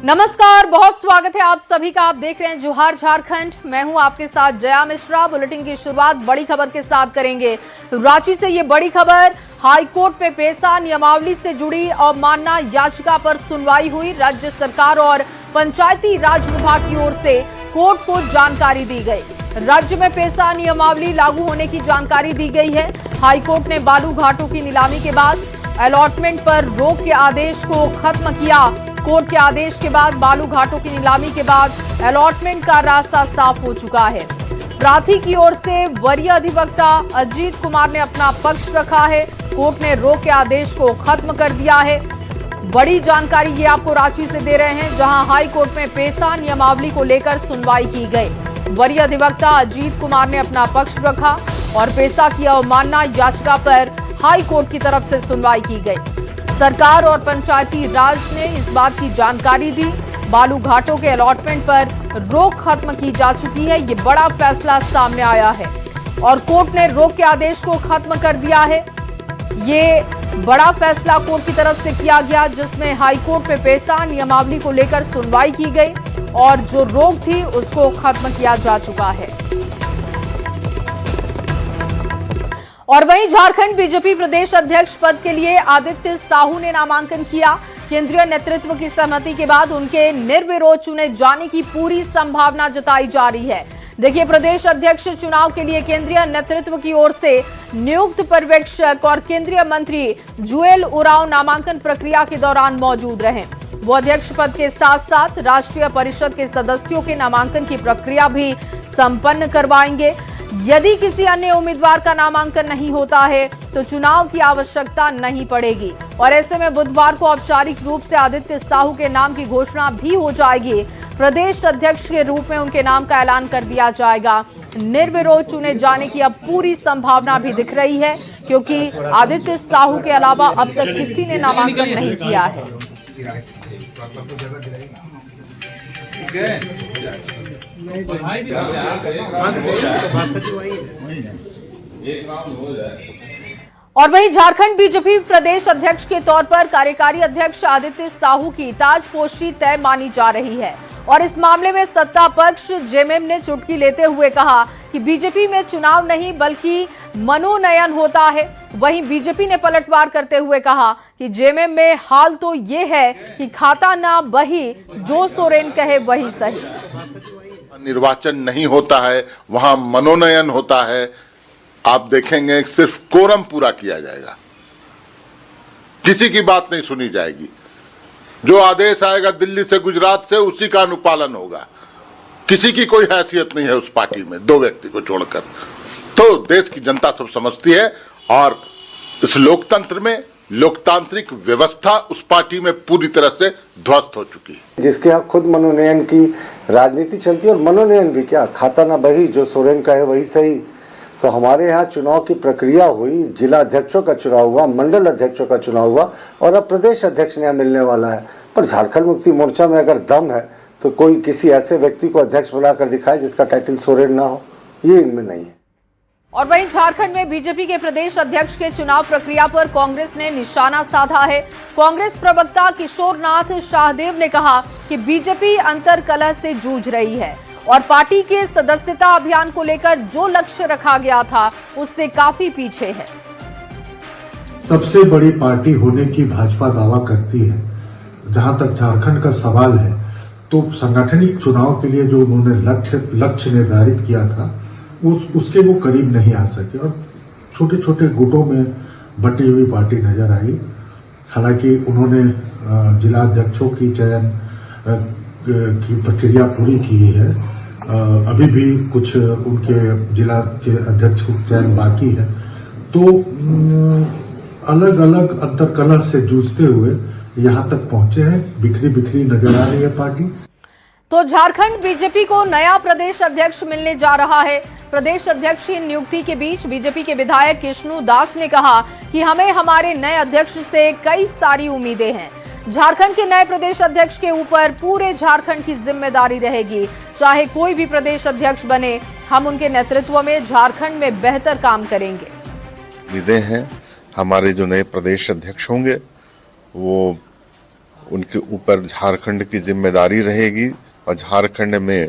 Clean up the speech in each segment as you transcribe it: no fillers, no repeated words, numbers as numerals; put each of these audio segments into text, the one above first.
नमस्कार, बहुत स्वागत है आप सभी का। आप देख रहे हैं जोहार झारखंड। मैं हूं आपके साथ जया मिश्रा। बुलेटिन की शुरुआत बड़ी खबर के साथ करेंगे। रांची से ये बड़ी खबर, हाईकोर्ट में पेशा नियमावली से जुड़ी अवमानना याचिका पर सुनवाई हुई। राज्य सरकार और पंचायती राज विभाग की ओर से कोर्ट को जानकारी दी गई। राज्य में पेशा नियमावली लागू होने की जानकारी दी गई है। हाईकोर्ट ने बालू घाटों की नीलामी के बाद अलॉटमेंट पर रोक के आदेश को खत्म किया। कोर्ट के आदेश के बाद बालू घाटों की नीलामी के बाद अलॉटमेंट का रास्ता साफ हो चुका है। प्रार्थी की ओर से वरीय अधिवक्ता अजीत कुमार ने अपना पक्ष रखा है। कोर्ट ने रोक के आदेश को खत्म कर दिया है। बड़ी जानकारी ये आपको रांची से दे रहे हैं, जहां हाई कोर्ट में पेशा नियमावली को लेकर सुनवाई की गई। वरीय अधिवक्ता अजीत कुमार ने अपना पक्ष रखा और पेशा की अवमानना याचिका पर हाई कोर्ट की तरफ से सुनवाई की गई। सरकार और पंचायती राज ने इस बात की जानकारी दी। बालू घाटों के अलॉटमेंट पर रोक खत्म की जा चुकी है। ये बड़ा फैसला सामने आया है और कोर्ट ने रोक के आदेश को खत्म कर दिया है। ये बड़ा फैसला कोर्ट की तरफ से किया गया, जिसमें हाई कोर्ट में पेशा नियमावली को लेकर सुनवाई की गई और जो रोक थी उसको खत्म किया जा चुका है। और वहीं झारखंड बीजेपी प्रदेश अध्यक्ष पद के लिए आदित्य साहू ने नामांकन किया। केंद्रीय नेतृत्व की सहमति के बाद उनके निर्विरोध चुने जाने की पूरी संभावना जताई जा रही है। देखिए, प्रदेश अध्यक्ष चुनाव के लिए केंद्रीय नेतृत्व की ओर से नियुक्त पर्यवेक्षक और केंद्रीय मंत्री जुएल उरांव नामांकन प्रक्रिया के दौरान मौजूद रहे। वो अध्यक्ष पद के साथ साथ राष्ट्रीय परिषद के सदस्यों के नामांकन की प्रक्रिया भी संपन्न करवाएंगे। यदि किसी अन्य उम्मीदवार का नामांकन नहीं होता है तो चुनाव की आवश्यकता नहीं पड़ेगी और ऐसे में बुधवार को औपचारिक रूप से आदित्य साहू के नाम की घोषणा भी हो जाएगी। प्रदेश अध्यक्ष के रूप में उनके नाम का ऐलान कर दिया जाएगा। निर्विरोध चुने जाने की अब पूरी संभावना भी दिख रही है, क्योंकि आदित्य साहू के अलावा अब तक किसी ने नामांकन नहीं किया है। और वहीं झारखंड बीजेपी प्रदेश अध्यक्ष के तौर पर कार्यकारी अध्यक्ष आदित्य साहू की ताजपोशी तय मानी जा रही है और इस मामले में सत्ता पक्ष जेएमएम ने चुटकी लेते हुए कहा कि बीजेपी में चुनाव नहीं बल्कि मनोनयन होता है। वहीं बीजेपी ने पलटवार करते हुए कहा कि जेएमएम में हाल तो ये है कि खाता ना बही, जो सोरेन कहे वही सही। निर्वाचन नहीं होता है, वहां मनोनयन होता है। आप देखेंगे सिर्फ कोरम पूरा किया जाएगा, किसी की बात नहीं सुनी जाएगी। जो आदेश आएगा दिल्ली से गुजरात से उसी का अनुपालन होगा। किसी की कोई हैसियत नहीं है उस पार्टी में, दो व्यक्ति को छोड़कर। तो देश की जनता सब समझती है और इस लोकतंत्र में लोकतांत्रिक व्यवस्था उस पार्टी में पूरी तरह से ध्वस्त हो चुकी है। जिसके यहाँ खुद मनोनयन की राजनीति चलती है और मनोनयन भी क्या, खाता ना बही, जो सोरेन का है वही सही। तो हमारे यहाँ चुनाव की प्रक्रिया हुई, जिला अध्यक्षों का चुनाव हुआ, मंडल अध्यक्षों का चुनाव हुआ और अब प्रदेश अध्यक्ष यहाँ मिलने वाला है। पर झारखंड मुक्ति मोर्चा में अगर दम है तो कोई किसी ऐसे व्यक्ति को अध्यक्ष बनाकर दिखाए जिसका टाइटल सोरेन ना हो, ये इनमें नहीं है। और वहीं झारखंड में बीजेपी के प्रदेश अध्यक्ष के चुनाव प्रक्रिया पर कांग्रेस ने निशाना साधा है। कांग्रेस प्रवक्ता किशोरनाथ शाहदेव ने कहा कि बीजेपी अंतर्कलह से जूझ रही है और पार्टी के सदस्यता अभियान को लेकर जो लक्ष्य रखा गया था उससे काफी पीछे है। सबसे बड़ी पार्टी होने की भाजपा दावा करती है। जहां तक झारखंड का सवाल है तो सांगठनिक चुनाव के लिए जो उन्होंने लक्ष्य निर्धारित किया था उसके वो करीब नहीं आ सके और छोटे छोटे गुटों में बटी हुई पार्टी नजर आई। हालांकि उन्होंने जिला अध्यक्षों की चयन की प्रक्रिया पूरी की है। अभी भी कुछ उनके जिला के अध्यक्ष का चयन बाकी है। तो अलग अलग अंतर्कलह से जूझते हुए यहाँ तक पहुंचे हैं। बिखरी बिखरी नजर आ रही है पार्टी। तो झारखंड बीजेपी को नया प्रदेश अध्यक्ष मिलने जा रहा है। प्रदेश अध्यक्ष की नियुक्ति के बीच बीजेपी के विधायक कृष्णू दास ने कहा कि हमें हमारे नए अध्यक्ष से कई सारी उम्मीदें हैं। झारखंड के नए प्रदेश अध्यक्ष के ऊपर पूरे झारखंड की जिम्मेदारी रहेगी। चाहे कोई भी प्रदेश अध्यक्ष बने, हम उनके नेतृत्व में झारखंड में बेहतर काम करेंगे। उम्मीदें हैं हमारे जो नए प्रदेश अध्यक्ष होंगे वो उनके ऊपर झारखंड की जिम्मेदारी रहेगी और झारखंड में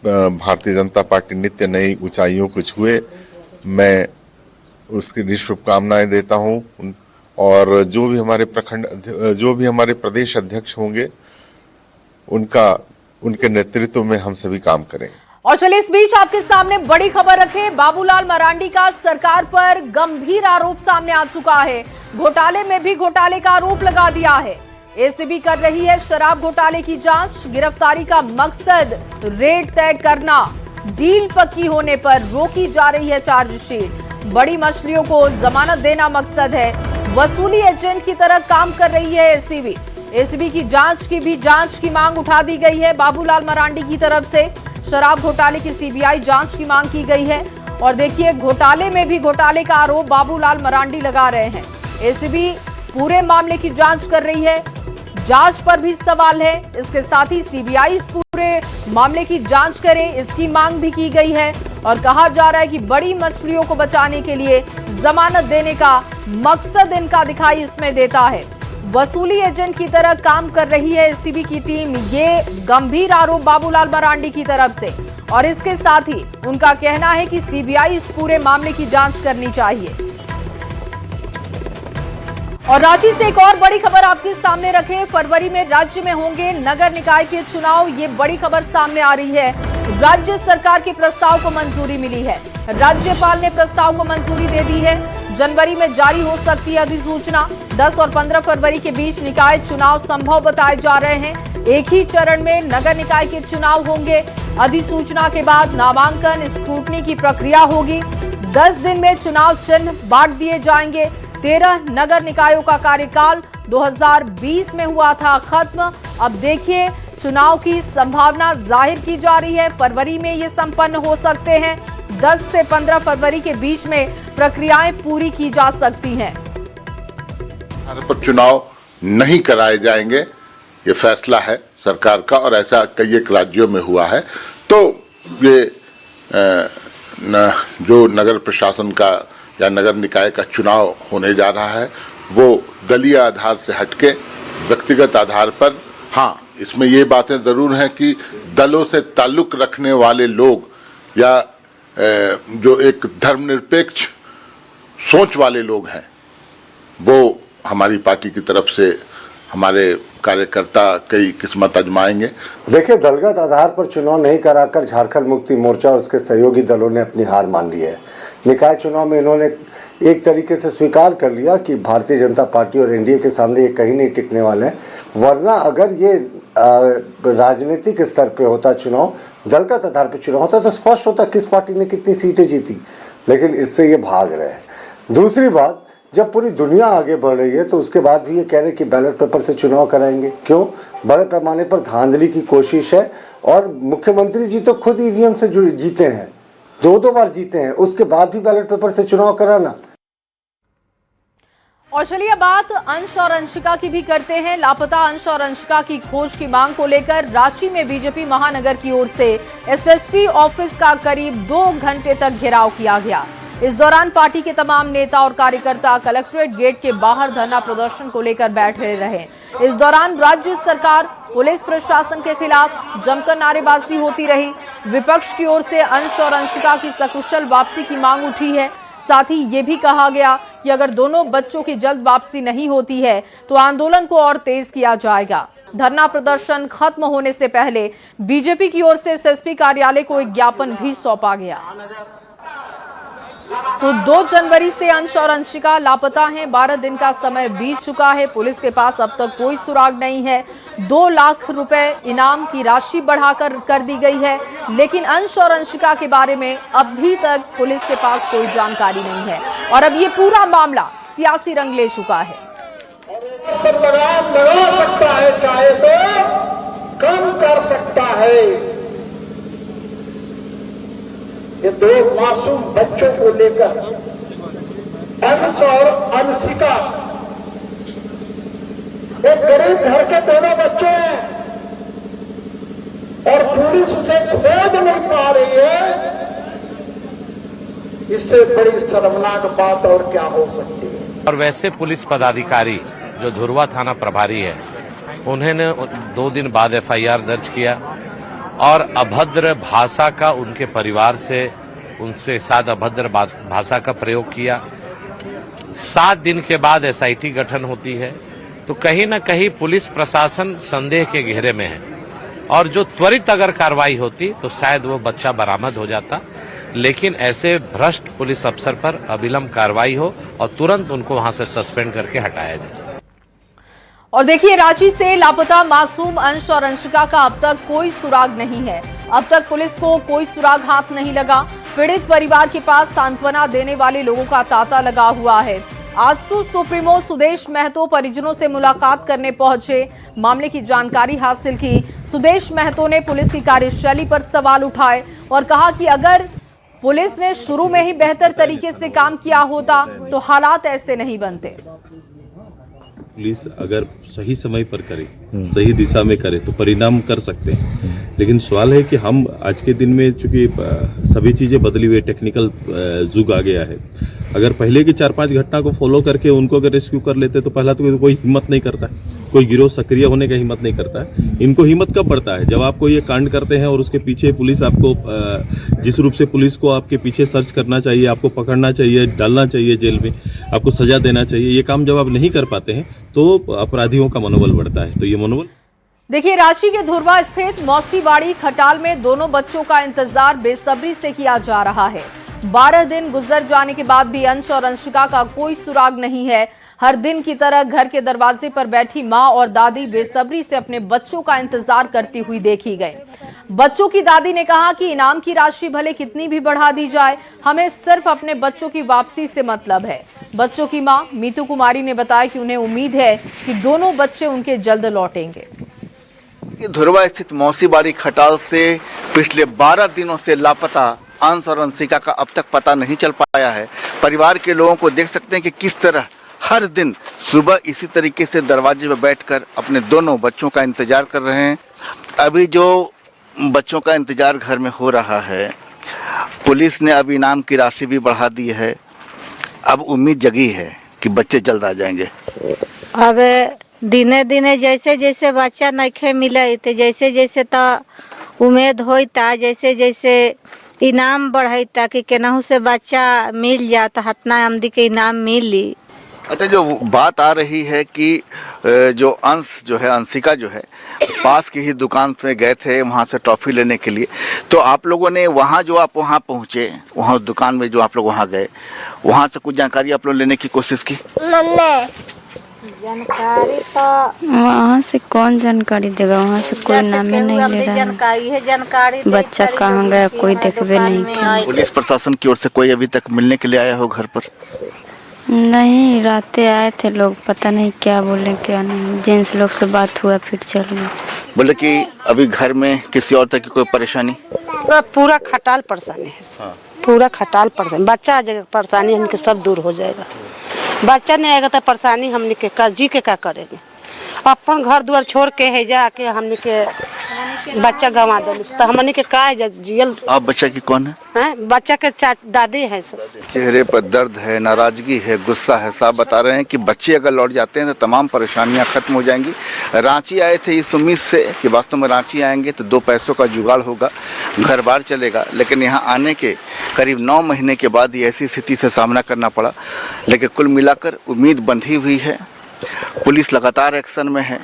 भारतीय जनता पार्टी नित्य नई ऊंचाइयों को छुए। मैं उसके लिए शुभकामनाएं देता हूं और जो भी हमारे प्रदेश अध्यक्ष होंगे उनके नेतृत्व में हम सभी काम करेंगे। और चलिए इस बीच आपके सामने बड़ी खबर रखें, बाबूलाल मरांडी का सरकार पर गंभीर आरोप सामने आ चुका है। घोटाले में भी घोटाले का आरोप लगा दिया है। एसीबी कर रही है शराब घोटाले की जांच। गिरफ्तारी का मकसद रेट तय करना, डील पक्की होने पर रोकी जा रही है चार्जशीट। बड़ी मछलियों को जमानत देना मकसद है। वसूली एजेंट की तरह काम कर रही है एसीबी। एसीबी की जांच की मांग उठा दी गई है। बाबूलाल मरांडी की तरफ से शराब घोटाले की सीबीआई जांच की मांग की गई है। और देखिए, घोटाले में भी घोटाले का आरोप बाबूलाल मरांडी लगा रहे हैं। एसीबी पूरे मामले की जांच कर रही है, जांच पर भी सवाल है। इसके साथ ही सीबीआई इस पूरे मामले की जांच करे, इसकी मांग भी की गई है। और कहा जा रहा है कि बड़ी मछलियों को बचाने के लिए जमानत देने का मकसद इनका दिखाई इसमें देता है। वसूली एजेंट की तरह काम कर रही है एसीबी की टीम, ये गंभीर आरोप बाबूलाल मरांडी की तरफ से। और इसके साथ ही उनका कहना है कि सीबीआई इस पूरे मामले की जांच करनी चाहिए। और रांची से एक और बड़ी खबर आपके सामने रखें। फरवरी में राज्य में होंगे नगर निकाय के चुनाव, ये बड़ी खबर सामने आ रही है। राज्य सरकार के प्रस्ताव को मंजूरी मिली है। राज्यपाल ने प्रस्ताव को मंजूरी दे दी है। जनवरी में जारी हो सकती है अधिसूचना। 10 और 15 फरवरी के बीच निकाय चुनाव संभव बताए जा रहे हैं। एक ही चरण में नगर निकाय के चुनाव होंगे। अधिसूचना के बाद नामांकन स्क्रूटनी की प्रक्रिया होगी। 10 दिन में चुनाव चिन्ह बांट दिए जाएंगे। 13 नगर निकायों का कार्यकाल 2020 में हुआ था खत्म। अब देखिए, चुनाव की संभावना जाहिर की जा रही है। फरवरी में ये संपन्न हो सकते हैं। 10 से 15 फरवरी के बीच में प्रक्रियाएं पूरी की जा सकती हैं। पर चुनाव नहीं कराए जाएंगे, ये फैसला है सरकार का और ऐसा कई एक राज्यों में हुआ है। तो ये जो नगर प्रशासन का या नगर निकाय का चुनाव होने जा रहा है वो दलीय आधार से हटके व्यक्तिगत आधार पर, हाँ इसमें ये बातें जरूर हैं कि दलों से ताल्लुक रखने वाले लोग या जो एक धर्मनिरपेक्ष सोच वाले लोग हैं वो हमारी पार्टी की तरफ से हमारे कार्यकर्ता कई किस्मत आजमाएंगे। देखिए, दलगत आधार पर चुनाव नहीं कराकर झारखंड मुक्ति मोर्चा और उसके सहयोगी दलों ने अपनी हार मान ली है। निकाय चुनाव में इन्होंने एक तरीके से स्वीकार कर लिया कि भारतीय जनता पार्टी और एनडीए के सामने ये कहीं नहीं टिकने वाले हैं। वरना अगर ये राजनीतिक स्तर पे होता चुनाव, दलगत आधार पर चुनाव होता तो स्पष्ट होता किस पार्टी ने कितनी सीटें जीती। लेकिन इससे ये भाग रहे हैं। दूसरी बात, जब पूरी दुनिया आगे बढ़ रही है तो उसके बाद भी ये कह रहे कि बैलेट पेपर से चुनाव कराएंगे। क्यों? बड़े पैमाने पर धांधली की कोशिश है। और मुख्यमंत्री जी तो खुद ईवीएम से जीते हैं, 2 बार जीते हैं, उसके बाद भी बैलेट पेपर से चुनाव कराना। और चलिए बात अंश और अंशिका की भी करते हैं। लापता अंश और अंशिका की खोज की मांग को लेकर रांची में बीजेपी महानगर की ओर से एसएसपी ऑफिस का करीब 2 घंटे तक घेराव किया गया। इस दौरान पार्टी के तमाम नेता और कार्यकर्ता कलेक्ट्रेट गेट के बाहर धरना प्रदर्शन को लेकर बैठे रहे। इस दौरान राज्य सरकार, पुलिस प्रशासन के खिलाफ जमकर नारेबाजी होती रही। विपक्ष की ओर से अंश और अंशिका की सकुशल वापसी की मांग उठी है। साथ ही ये भी कहा गया कि अगर दोनों बच्चों की जल्द वापसी नहीं होती है तो आंदोलन को और तेज किया जाएगा। धरना प्रदर्शन खत्म होने से पहले बीजेपी की ओर से एसएसपी कार्यालय को एक ज्ञापन भी सौंपा गया। तो 2 जनवरी से अंश और अंशिका लापता हैं। 12 दिन का समय बीत चुका है। पुलिस के पास अब तक कोई सुराग नहीं है। 2 लाख रुपए इनाम की राशि बढ़ाकर कर दी गई है। लेकिन अंश और अंशिका के बारे में अभी तक पुलिस के पास कोई जानकारी नहीं है। और अब ये पूरा मामला सियासी रंग ले चुका है। लगाम लगा सकता है, चाहे तो कम कर सकता है। ये 2 मासूम बच्चों को लेकर अंश और अंशिका, एक गरीब घर के दोनों बच्चे हैं और पुलिस उसे खोज नहीं पा रही है। इससे बड़ी शर्मनाक बात और क्या हो सकती है। और वैसे पुलिस पदाधिकारी जो धुरवा थाना प्रभारी है उन्होंने 2 दिन बाद FIR दर्ज किया और अभद्र भाषा का उनके परिवार से उनसे साथ अभद्र भाषा का प्रयोग किया। 7 दिन के बाद SIT गठन होती है, तो कहीं न कहीं पुलिस प्रशासन संदेह के घेरे में है और जो त्वरित अगर कार्रवाई होती तो शायद वो बच्चा बरामद हो जाता, लेकिन ऐसे भ्रष्ट पुलिस अफसर पर अविलंब कार्रवाई हो और तुरंत उनको वहां से सस्पेंड करके हटाया जाए। और देखिए, रांची से लापता मासूम अंश और अंशिका का अब तक कोई सुराग नहीं है। अब तक पुलिस को कोई सुराग हाथ नहीं लगा। पीड़ित परिवार के पास सांत्वना देने वाले लोगों का तांता लगा हुआ है। आजसू सुप्रीमो सुदेश महतो परिजनों से मुलाकात करने पहुंचे, मामले की जानकारी हासिल की। सुदेश महतो ने पुलिस की कार्यशैली पर सवाल उठाए और कहा कि अगर पुलिस ने शुरू में ही बेहतर तरीके से काम किया होता तो हालात ऐसे नहीं बनते। पुलिस अगर सही समय पर करे, सही दिशा में करे तो परिणाम कर सकते हैं, लेकिन सवाल है कि हम आज के दिन में चूंकि सभी चीज़ें बदली हुई, टेक्निकल युग आ गया है, अगर पहले की 4-5 घटना को फॉलो करके उनको अगर रेस्क्यू कर लेते तो पहला तो कोई हिम्मत नहीं करता, कोई गिरोह सक्रिय होने का हिम्मत नहीं करता है। इनको हिम्मत कब बढ़ता है? जब आपको ये कांड करते हैं और उसके पीछे पुलिस आपको जिस रूप से पुलिस को आपके पीछे सर्च करना चाहिए, आपको पकड़ना चाहिए, डालना चाहिए जेल में, आपको सजा देना चाहिए, ये काम जब आप नहीं कर पाते हैं तो अपराधियों का मनोबल बढ़ता है। तो ये मनोबल देखिए, रांची के धुरवा स्थित मौसीबाड़ी खटाल में दोनों बच्चों का इंतजार बेसब्री से किया जा रहा है। 12 दिन गुजर जाने के बाद भी अंश और अंशिका का कोई सुराग नहीं है। हर दिन की तरह घर के दरवाजे पर बैठी मां और दादी बेसब्री से अपने बच्चों का इंतजार करती हुई देखी गई। बच्चों की दादी ने कहा कि इनाम की राशि भले कितनी भी बढ़ा दी जाए, हमें सिर्फ अपने बच्चों की वापसी से मतलब है। बच्चों की मां मीतू कुमारी ने बताया कि उन्हें उम्मीद है कि दोनों बच्चे उनके जल्द लौटेंगे। धुरवा स्थित मौसीबाड़ी खटाल से पिछले 12 दिनों से लापता अंश और अंशिका का अब तक पता नहीं चल पाया है। परिवार के लोगों को देख सकते हैं कि किस तरह हर दिन सुबह इसी तरीके से दरवाजे पर बैठकर अपने दोनों बच्चों का इंतजार कर रहे हैं। अभी जो बच्चों का इंतजार घर में हो रहा है, पुलिस ने अब इनाम की राशि भी बढ़ा दी है। अब उम्मीद जगी है कि बच्चे जल्द आ जाएंगे। अब दिने दिने जैसे जैसे बच्चा नहीं मिले तो जैसे जैसे तो उम्मीद होता, जैसे जैसे इनाम बढ़ता कि केनाहू से बच्चा मिल जा तो हतना आमदी के इनाम मिली। अच्छा, जो बात आ रही है कि जो अंश जो है, अंशिका जो है, पास की ही दुकान पे गए थे वहाँ से टॉफ़ी लेने के लिए, तो आप लोगों ने वहाँ जो आप वहाँ पहुँचे, वहाँ दुकान में जो आप लोग वहाँ गए, वहाँ से कुछ जानकारी आप लोग लेने की कोशिश की? जानकारी तो वहाँ से कौन जानकारी देगा? वहाँ से कोई नाम नहीं ले रहा है। जानकारी बच्चा कहाँ गया कोई देखबे नहीं किया। पुलिस प्रशासन की ओर से कोई अभी तक मिलने के लिए आया हो घर पर? नहीं, रातें आए थे लोग, पता नहीं क्या बोले क्या नहीं। जेंट्स लोग से बात हुआ फिर चल गए। बोले कि अभी घर में किसी और तरह की कोई परेशानी? सब पूरा खटाल परेशानी है, पूरा खटाल परेशानी। बच्चा आ जाएगा परेशानी हमके सब दूर हो जाएगा। बच्चा नहीं आएगा तो परेशानी हमने के जी के क्या करेंगे? अपन घर द्वार छोड़ के है जाके हमने के बच्चा गंवा दे तो हमने के का जियल। आप बच्चा की कौन है? बच्चा के दादी है। चेहरे पर दर्द है, नाराजगी है, गुस्सा है। साहब बता रहे हैं कि बच्चे अगर लौट जाते हैं तो तमाम परेशानियां खत्म हो जाएंगी। रांची आए थे इस उम्मीद से कि वास्तव में रांची आएंगे तो 2 पैसों का जुगाड़ होगा, घर बार चलेगा, लेकिन यहाँ आने के करीब 9 महीने के बाद ही ऐसी स्थिति से सामना करना पड़ा। लेकिन कुल मिलाकर उम्मीद बंधी हुई है। पुलिस लगातार एक्शन में है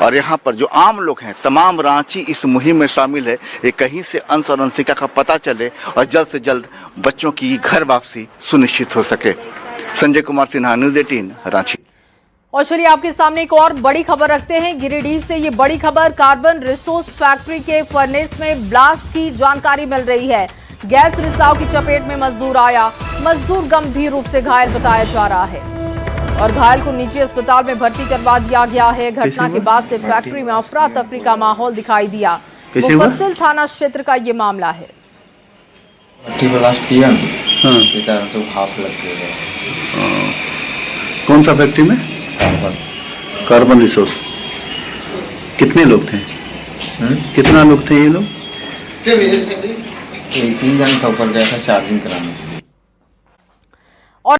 और यहाँ पर जो आम लोग हैं, तमाम रांची इस मुहिम में शामिल है। ये कहीं से अंश और अंशिका का पता चले और जल्द से जल्द बच्चों की घर वापसी सुनिश्चित हो सके। संजय कुमार सिन्हा, न्यूज़ 18, रांची। और चलिए आपके सामने एक और बड़ी खबर रखते हैं। गिरिडीह से ये बड़ी खबर, कार्बन रिसोर्स फैक्ट्री के फर्नेस में ब्लास्ट की जानकारी मिल रही है। गैस रिसाव की चपेट में मजदूर आया, मजदूर गंभीर रूप से घायल बताया जा रहा है और घायल को निजी अस्पताल में भर्ती करवा दिया गया है। घटना के बाद से फैक्ट्री में अफरा तफरी का माहौल दिखाई दिया। मुफस्सिल थाना क्षेत्र का ये मामला है। ब्लास्ट किया, इसी कारण से भाप लग गया। कौन सा फैक्ट्री में? Carbon resource. कितने लोग थे? कितना लोग थे ये लोग? एक ही जन था, ऊपर गया था चार्जिंग कराने।